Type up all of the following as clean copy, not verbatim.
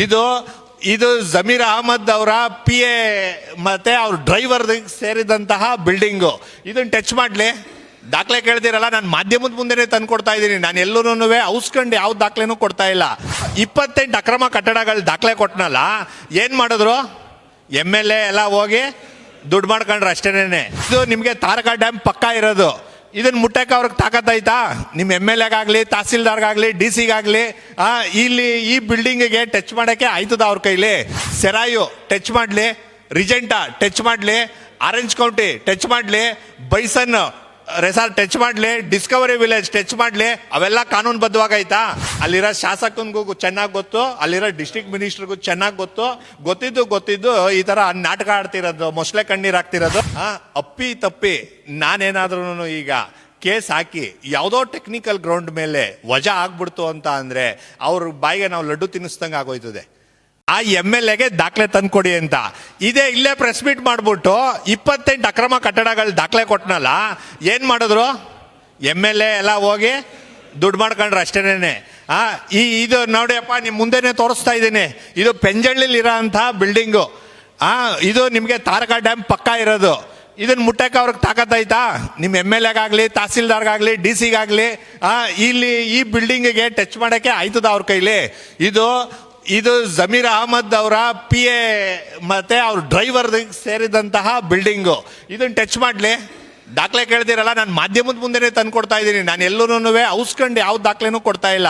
ಇದು ಇದು ಜಮೀರ್ ಅಹಮದ್ ಅವರ PA ಮತ್ತೆ ಅವ್ರ ಡ್ರೈವರ್ ಸೇರಿದಂತಹ ಬಿಲ್ಡಿಂಗು. ಇದನ್ನ ಟಚ್ ಮಾಡ್ಲಿ, ದಾಖಲೆ ಕೇಳ್ದಿರಲ್ಲ, ನಾನು ಮಾಧ್ಯಮದ ಮುಂದೆನೆ ತಂದು ಕೊಡ್ತಾ ಇದ್ದೀನಿ. ನಾನು ಎಲ್ಲೂ ಔಸ್ಕೊಂಡು ಯಾವ ದಾಖಲೆನೂ ಕೊಡ್ತಾ ಇಲ್ಲ. 28 ಅಕ್ರಮ ಕಟ್ಟಡಗಳು ದಾಖಲೆ ಕೊಟ್ಟನಲ್ಲ, ಏನ್ ಮಾಡಿದ್ರು? MLA ಎಲ್ಲ ಹೋಗಿ ದುಡ್ಡು ಮಾಡ್ಕೊಂಡ್ರು ಅಷ್ಟೇನೆ. ಇದು ನಿಮಗೆ ತಾರಕ ಡ್ಯಾಮ್ ಪಕ್ಕ ಇರೋದು. ಇದನ್ನ ಮುಟ್ಟಕ್ಕೆ ಅವ್ರಿಗೆ ತಾಕತ್ತಾಯ್ತಾ? ನಿಮ್ಮ MLAಗಾಗ್ಲಿ, ತಹಸೀಲ್ದಾರ್ಗಾಗ್ಲಿ, DC-ಗಾಗ್ಲಿ ಇಲ್ಲಿ ಈ ಬಿಲ್ಡಿಂಗ್ಗೆ ಟಚ್ ಮಾಡೋಕ್ಕೆ ಆಯ್ತದ ಅವ್ರ ಕೈಲಿ? ಸೆರಾಯು ಟಚ್ ಮಾಡಲಿ, ರಿಜೆಂಟಾ ಟಚ್ ಮಾಡಲಿ, ಆರೆಂಜ್ ಕೌಂಟಿ ಟಚ್ ಮಾಡಲಿ, ಬೈಸನ್ ರೆಸಾರ್ಟ್ ಟಚ್ ಮಾಡಲಿ, ಡಿಸ್ಕವರಿ ವಿಲೇಜ್ ಟಚ್ ಮಾಡಲಿ, ಅವೆಲ್ಲ ಕಾನೂನುಬದ್ಧವಾಗೈತಾ? ಅಲ್ಲಿರೋ ಶಾಸಕನಿಗೂ ಚೆನ್ನಾಗಿ ಗೊತ್ತು, ಅಲ್ಲಿರೋ ಡಿಸ್ಟ್ರಿಕ್ಟ್ ಮಿನಿಸ್ಟರ್ಗೂ ಚೆನ್ನಾಗಿ ಗೊತ್ತಿದ್ದು ಈ ತರ ನಾಟಕ ಆಡ್ತಿರೋದು, ಮೊಸಳೆ ಕಣ್ಣೀರ್ ಹಾಕ್ತಿರೋದು. ಅಪ್ಪಿ ತಪ್ಪಿ ನಾನೇನಾದ್ರೂ ಈಗ ಕೇಸ್ ಹಾಕಿ ಯಾವುದೋ ಟೆಕ್ನಿಕಲ್ ಗ್ರೌಂಡ್ ಮೇಲೆ ವಜಾ ಆಗ್ಬಿಡ್ತು ಅಂತ ಅಂದ್ರೆ ಅವ್ರ ಬಾಯಿಗೆ ನಾವು ಲಡ್ಡು ತಿನ್ನಿಸ್ದಂಗೆ ಆಗೋಯ್ತದೆ. ಆ MLAಗೆ ದಾಖಲೆ ತಂದ್ಕೊಡಿ ಅಂತ ಇಲ್ಲೇ ಪ್ರೆಸ್ ಮೀಟ್ ಮಾಡ್ಬಿಟ್ಟು 28 ಅಕ್ರಮ ಕಟ್ಟಡಗಳು ದಾಖಲೆ ಕೊಟ್ಟನಲ್ಲ, ಏನ್ ಮಾಡಿದ್ರು? MLA ಎಲ್ಲ ಹೋಗಿ ದುಡ್ಡು ಮಾಡ್ಕೊಂಡ್ರು ಅಷ್ಟೇನೆ. ಇದು ನೋಡಿಯಪ್ಪ, ನಿಮ್ ಮುಂದೆನೆ ತೋರಿಸ್ತಾ ಇದ್ದೀನಿ. ಇದು ಪೆಂಜಳ್ಳಿಲಿ ಇರೋ ಅಂತ ಬಿಲ್ಡಿಂಗು. ಇದು ನಿಮ್ಗೆ ತಾರಕ ಡ್ಯಾಮ್ ಪಕ್ಕ ಇರೋದು. ಇದನ್ನ ಮುಟ್ಟಕ್ಕೆ ಅವ್ರಿಗೆ ತಾಕತ್ತಾಯ್ತಾ? ನಿಮ್ಮ MLAಗಾಗ್ಲಿ, ತಹಸೀಲ್ದಾರ್ಗಾಗ್ಲಿ, DC-ಗಾಗ್ಲಿ ಇಲ್ಲಿ ಈ ಬಿಲ್ಡಿಂಗ್ಗೆ ಟಚ್ ಮಾಡೋಕ್ಕೆ ಆಯ್ತದ ಅವ್ರ ಕೈಲಿ? ಇದು ಜಮೀರ್ ಅಹಮದ್ ಅವರ PA ಮತ್ತೆ ಅವ್ರ ಡ್ರೈವರ್ ಸೇರಿದಂತಹ ಬಿಲ್ಡಿಂಗು. ಇದನ್ನ ಟಚ್ ಮಾಡ್ಲಿ, ದಾಖಲೆ ಕೇಳ್ದಿರಲ್ಲ, ನಾನು ಮಾಧ್ಯಮದ ಮುಂದೆನೆ ತಂದು ಕೊಡ್ತಾ ಇದ್ದೀನಿ. ನಾನು ಎಲ್ಲೂ ಔಸ್ಕೊಂಡು ಯಾವ ದಾಖಲೆನೂ ಕೊಡ್ತಾ ಇಲ್ಲ.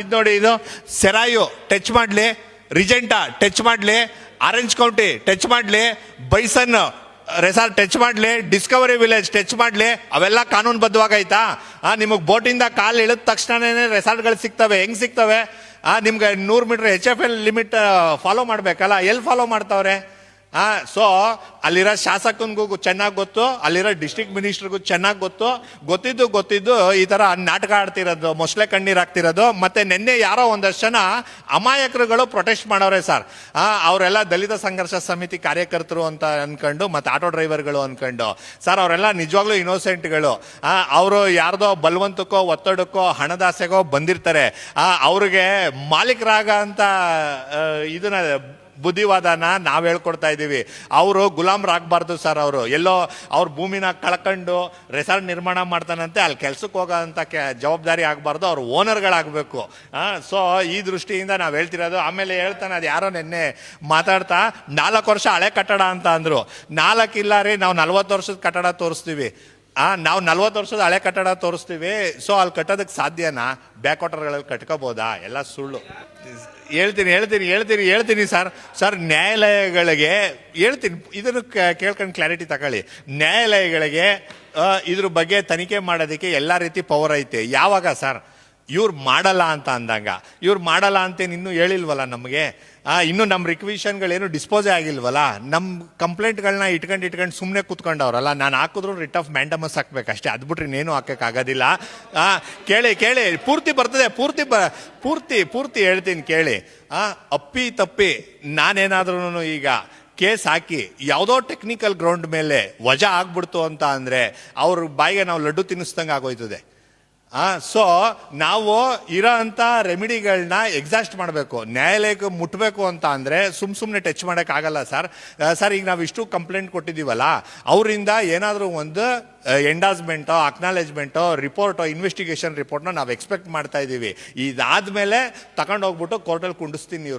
ಇದು ನೋಡಿ, ಇದು ಸೆರಾಯು ಟಚ್ ಮಾಡಲಿ, ರಿಜೆಂಟಾ ಟಚ್ ಮಾಡಲಿ, ಆರೆಂಜ್ ಕೌಂಟಿ ಟಚ್ ಮಾಡಲಿ, ಬೈಸನ್ ರೆಸಾರ್ಟ್ ಟಚ್ ಮಾಡಲಿ, ಡಿಸ್ಕವರಿ ವಿಲೇಜ್ ಟಚ್ ಮಾಡಲಿ, ಅವೆಲ್ಲ ಕಾನೂನುಬದ್ಧವಾಗೈತಾ? ನಿಮಗೆ ಬೋಟಿಂದ ಕಾಲು ಇಳಿದ ತಕ್ಷಣನೇ ರೆಸಾರ್ಟ್ಗಳು ಸಿಗ್ತವೆ. ಹೆಂಗ್ ಸಿಗ್ತವೆ? ನಿಮ್ಗೆ 100 ಮೀಟರ್ HFL ಲಿಮಿಟ್ ಫಾಲೋ ಮಾಡಬೇಕಲ್ಲ, ಎಲ್ಲಿ ಫಾಲೋ ಮಾಡ್ತಾವ್ರೆ? ಸೊ ಅಲ್ಲಿರೋ ಶಾಸಕನಿಗೂ ಚೆನ್ನಾಗಿ ಗೊತ್ತು, ಅಲ್ಲಿರೋ ಡಿಸ್ಟ್ರಿಕ್ಟ್ ಮಿನಿಸ್ಟರ್ಗೂ ಚೆನ್ನಾಗಿ ಗೊತ್ತಿದ್ದು ಈ ತರ ನಾಟಕ ಆಡ್ತಿರೋದು, ಮೊಸಳೆ ಕಣ್ಣೀರ್ ಹಾಕ್ತಿರೋದು. ಮತ್ತೆ ನಿನ್ನೆ ಯಾರೋ ಒಂದಷ್ಟು ಜನ ಅಮಾಯಕರುಗಳು ಪ್ರೊಟೆಸ್ಟ್ ಮಾಡವ್ರೆ ಸರ್. ಅವರೆಲ್ಲ ದಲಿತ ಸಂಘರ್ಷ ಸಮಿತಿ ಕಾರ್ಯಕರ್ತರು ಅಂತ ಅನ್ಕೊಂಡು, ಮತ್ತೆ ಆಟೋ ಡ್ರೈವರ್ಗಳು ಅನ್ಕೊಂಡು. ಸರ್, ಅವರೆಲ್ಲ ನಿಜವಾಗ್ಲೂ ಇನ್ನೋಸೆಂಟ್ಗಳು. ಅವರು ಯಾರ್ದೋ ಬಲವಂತಕ್ಕೋ, ಒತ್ತಡಕ್ಕೋ, ಹಣದಾಸೆಗೋ ಬಂದಿರ್ತಾರೆ. ಅವ್ರಿಗೆ ಮಾಲೀಕರಾಗ ಅಂತ ಇದನ್ನ ಬುದ್ಧಿವಾದನ ನಾವು ಹೇಳ್ಕೊಡ್ತಾ ಇದ್ದೀವಿ. ಅವರು ಗುಲಾಮ್ರಾಗಬಾರ್ದು ಸರ್. ಅವರು ಎಲ್ಲೋ ಅವ್ರ ಭೂಮಿನ ಕಳ್ಕೊಂಡು ರೆಸಾರ್ಟ್ ನಿರ್ಮಾಣ ಮಾಡ್ತಾನಂತೆ, ಅಲ್ಲಿ ಕೆಲ್ಸಕ್ಕೆ ಹೋಗೋಂಥ ಜವಾಬ್ದಾರಿ ಆಗಬಾರ್ದು, ಅವ್ರು ಓನರ್ಗಳಾಗಬೇಕು. ಸೊ ಈ ದೃಷ್ಟಿಯಿಂದ ನಾವು ಹೇಳ್ತಿರೋದು. ಆಮೇಲೆ ಹೇಳ್ತಾನೆ, ಅದು ಯಾರೋ ನಿನ್ನೆ ಮಾತಾಡ್ತಾ 4 ವರ್ಷ ಹಳೆ ಕಟ್ಟಡ ಅಂತ ಅಂದರು. 4 ಇಲ್ಲ ರೀ, ನಾವು 40 ವರ್ಷದ ಕಟ್ಟಡ ತೋರಿಸ್ತೀವಿ. ನಾವು 40 ವರ್ಷದ ಹಳೆ ಕಟ್ಟಡ ತೋರಿಸ್ತೀವಿ. ಸೊ ಅಲ್ಲಿ ಕಟ್ಟೋದಕ್ಕೆ ಸಾಧ್ಯನಾ? ಬ್ಯಾಕ್ ವಾಟರ್ಗಳಲ್ಲಿ ಕಟ್ಕೋಬೋದಾ? ಎಲ್ಲ ಸುಳ್ಳು. ಹೇಳ್ತೀನಿ ಸರ್. ನ್ಯಾಯಾಲಯಗಳಿಗೆ ಹೇಳ್ತೀನಿ, ಇದನ್ನು ಕೇಳ್ಕೊಂಡು ಕ್ಲಾರಿಟಿ ತಗೊಳ್ಳಿ. ನ್ಯಾಯಾಲಯಗಳಿಗೆ ಇದ್ರ ಬಗ್ಗೆ ತನಿಖೆ ಮಾಡೋದಕ್ಕೆ ಎಲ್ಲ ರೀತಿ ಪವರ್ ಐತೆ. ಯಾವಾಗ ಸರ್? ಇವ್ರು ಮಾಡಲ್ಲ ಅಂತ ಅಂದಾಗ. ಇವ್ರು ಮಾಡಲ್ಲ ಅಂತೇನು ಇನ್ನೂ ಹೇಳಿಲ್ವಲ್ಲ ನಮಗೆ. ಇನ್ನು ನಮ್ಮ ರಿಕ್ವಿಷನ್ಗಳೇನು ಡಿಸ್ಪೋಸೇ ಆಗಿಲ್ವಲ್ಲ. ನಮ್ಮ ಕಂಪ್ಲೇಂಟ್ಗಳನ್ನ ಇಟ್ಕೊಂಡು ಸುಮ್ಮನೆ ಕೂತ್ಕೊಂಡವ್ರಲ್ಲ. ನಾನು ಹಾಕಿದ್ರು ರಿಟ್ ಆಫ್ ಮ್ಯಾಂಡಮಸ್ ಹಾಕ್ಬೇಕಷ್ಟೇ, ಅದು ಬಿಟ್ರೆ ಇನ್ನೇನು ಹಾಕೋಕ್ಕಾಗೋದಿಲ್ಲ. ಕೇಳಿ ಪೂರ್ತಿ ಬರ್ತದೆ, ಪೂರ್ತಿ ಹೇಳ್ತೀನಿ ಕೇಳಿ. ಅಪ್ಪಿ ತಪ್ಪಿ ನಾನೇನಾದ್ರೂ ಈಗ ಕೇಸ್ ಹಾಕಿ ಯಾವುದೋ ಟೆಕ್ನಿಕಲ್ ಗ್ರೌಂಡ್ ಮೇಲೆ ವಜಾ ಆಗ್ಬಿಡ್ತು ಅಂತ ಅಂದ್ರೆ ಅವ್ರ ಬಾಯಿಗೆ ನಾವು ಲಡ್ಡು ತಿನ್ನಿಸ್ದಂಗೆ ಆಗೋಯ್ತದೆ. ಸೊ ನಾವು ಇರೋ ಅಂಥ ರೆಮಿಡಿಗಳನ್ನ ಎಕ್ಸಾಸ್ಟ್ ಮಾಡಬೇಕು. ನ್ಯಾಯಾಲಯಕ್ಕೆ ಮುಟ್ಟಬೇಕು ಅಂತ ಅಂದರೆ ಸುಮ್ಮನೆ ಟಚ್ ಮಾಡೋಕ್ಕಾಗಲ್ಲ ಸರ್. ಈಗ ನಾವು ಇಷ್ಟು ಕಂಪ್ಲೇಂಟ್ ಕೊಟ್ಟಿದ್ದೀವಲ್ಲ, ಅವರಿಂದ ಏನಾದರೂ ಒಂದು ಎಂಡಾಸ್ಮೆಂಟೋ, ಅಕ್ನಾಲೇಜ್ಮೆಂಟೋ, ರಿಪೋರ್ಟೋ, ಇನ್ವೆಸ್ಟಿಗೇಷನ್ ರಿಪೋರ್ಟ್ನ ನಾವು ಎಕ್ಸ್ಪೆಕ್ಟ್ ಮಾಡ್ತಾ ಇದ್ದೀವಿ. ಇದಾದ್ಮೇಲೆ ತಗೊಂಡೋಗ್ಬಿಟ್ಟು ಕೋರ್ಟಲ್ಲಿ ಕುಂಡಿಸ್ತೀನಿ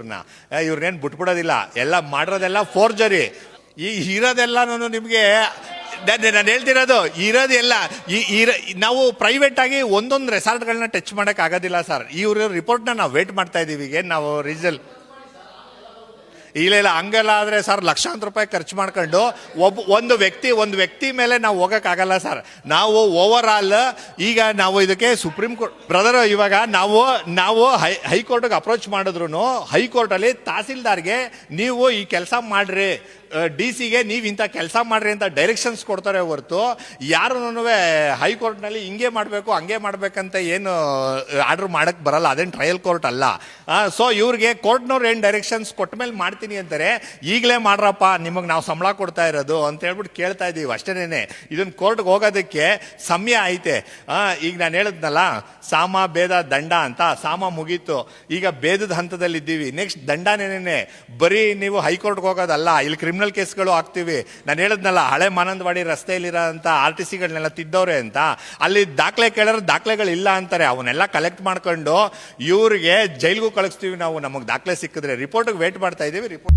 ಇವ್ರನ್ನೇನು ಬಿಟ್ಬಿಡೋದಿಲ್ಲ. ಎಲ್ಲ ಮಾಡಿರೋದೆಲ್ಲ ಫೋರ್ಜರಿ. ಈ ಇರೋದೆಲ್ಲನೂ ನಿಮಗೆ ನಾನು ಹೇಳ್ತಿರೋದು ಇರೋದೆಲ್ಲ ನಾವು ಪ್ರೈವೇಟ್ ಆಗಿ ಒಂದೊಂದು ರೆಸಾರ್ಟ್ಗಳನ್ನ ಟಚ್ ಮಾಡೋಕೆ ಆಗೋದಿಲ್ಲ ಸರ್. ಇವ್ರ ರಿಪೋರ್ಟ್ನ ನಾವು ವೇಟ್ ಮಾಡ್ತಾ ಇದ್ದೀವಿ. ಈಗ ನಾವು ರಿಸಲ್ಟ್ ಇಲ್ಲ ಹಂಗೆಲ್ಲ ಆದರೆ ಸರ್ ಲಕ್ಷಾಂತರ ರೂಪಾಯಿ ಖರ್ಚು ಮಾಡ್ಕೊಂಡು ಒಂದು ವ್ಯಕ್ತಿ ಮೇಲೆ ನಾವು ಹೋಗೋಕ್ಕಾಗಲ್ಲ ಸರ್. ನಾವು ಓವರ್ ಆಲ್ ಈಗ ನಾವು ಇದಕ್ಕೆ ಸುಪ್ರೀಂ ಕೋರ್ಟ್ ಬ್ರದರ್, ಇವಾಗ ನಾವು ಹೈಕೋರ್ಟ್ಗೆ ಅಪ್ರೋಚ್ ಮಾಡಿದ್ರು ಹೈಕೋರ್ಟಲ್ಲಿ ತಹಸೀಲ್ದಾರ್ಗೆ ನೀವು ಈ ಕೆಲಸ ಮಾಡ್ರಿ, DC-ಗೆ ನೀವು ಇಂಥ ಕೆಲಸ ಮಾಡ್ರಿ ಅಂತ ಡೈರೆಕ್ಷನ್ಸ್ ಕೊಡ್ತಾರೆ ಹೊರತು ಯಾರೂ ಹೈಕೋರ್ಟ್ನಲ್ಲಿ ಹಿಂಗೆ ಮಾಡಬೇಕು ಹಂಗೆ ಮಾಡ್ಬೇಕಂತ ಏನು ಆರ್ಡರ್ ಮಾಡಕ್ಕೆ ಬರಲ್ಲ. ಅದೇನು ಟ್ರಯಲ್ ಕೋರ್ಟ್ ಅಲ್ಲ. ಸೊ ಇವ್ರಿಗೆ ಕೋರ್ಟ್ನವ್ರು ಏನು ಡೈರೆಕ್ಷನ್ಸ್ ಕೊಟ್ಟ ಮೇಲೆ ಮಾಡ್ತೀನಿ ಮಾಡ್ತೀನಿ ಅಂತಾರೆ. ಈಗಲೇ ಮಾಡ್ರಪ್ಪ, ನಿಮಗೆ ನಾವು ಸಂಬಳ ಕೊಡ್ತಾ ಇರೋದು ಅಂತ ಹೇಳ್ಬಿಟ್ಟು ಕೇಳ್ತಾ ಇದ್ದೀವಿ ಅಷ್ಟೇನೆ. ಇದನ್ನ ಕೋರ್ಟ್ಗೆ ಹೋಗೋದಕ್ಕೆ ಸಮಯ ಐತೆ. ಈಗ ನಾನು ಹೇಳಿದ್ನಲ್ಲ, ಸಾಮ ಭೇದ ದಂಡ ಅಂತ. ಸಾಮ ಮುಗೀತು, ಈಗ ಭೇದದ ಹಂತದಲ್ಲಿ ಇದ್ದೀವಿ. ನೆಕ್ಸ್ಟ್ ದಂಡನೇನೆ. ಬರೀ ನೀವು ಹೈಕೋರ್ಟ್ಗೆ ಹೋಗೋದಲ್ಲ, ಇಲ್ಲಿ ಕ್ರಿಮಿನಲ್ ಕೇಸ್ಗಳು ಆಗ್ತೀವಿ. ನಾನು ಹೇಳಿದ್ನಲ್ಲ, ಹಳೆ ಮಾನಂದವಾಡಿ ರಸ್ತೆಯಲ್ಲಿರೋ ಅಂತ RTCಗಳನ್ನೆಲ್ಲ ತಿದ್ದವ್ರೆ ಅಂತ. ಅಲ್ಲಿ ದಾಖಲೆ ಕೇಳಿದ್ರೆ ದಾಖಲೆಗಳಿಲ್ಲ ಅಂತಾರೆ. ಅವನ್ನೆಲ್ಲ ಕಲೆಕ್ಟ್ ಮಾಡ್ಕೊಂಡು ಇವ್ರಿಗೆ ಜೈಲ್ಗೂ ಕಳಿಸ್ತೀವಿ ನಾವು, ನಮಗೆ ದಾಖಲೆ ಸಿಕ್ಕಿದ್ರೆ. ರಿಪೋರ್ಟ್ಗೆ ವೇಟ್ ಮಾಡ್ತಾ ಇದ್ದೀವಿ. ರಿಪೋರ್ಟ್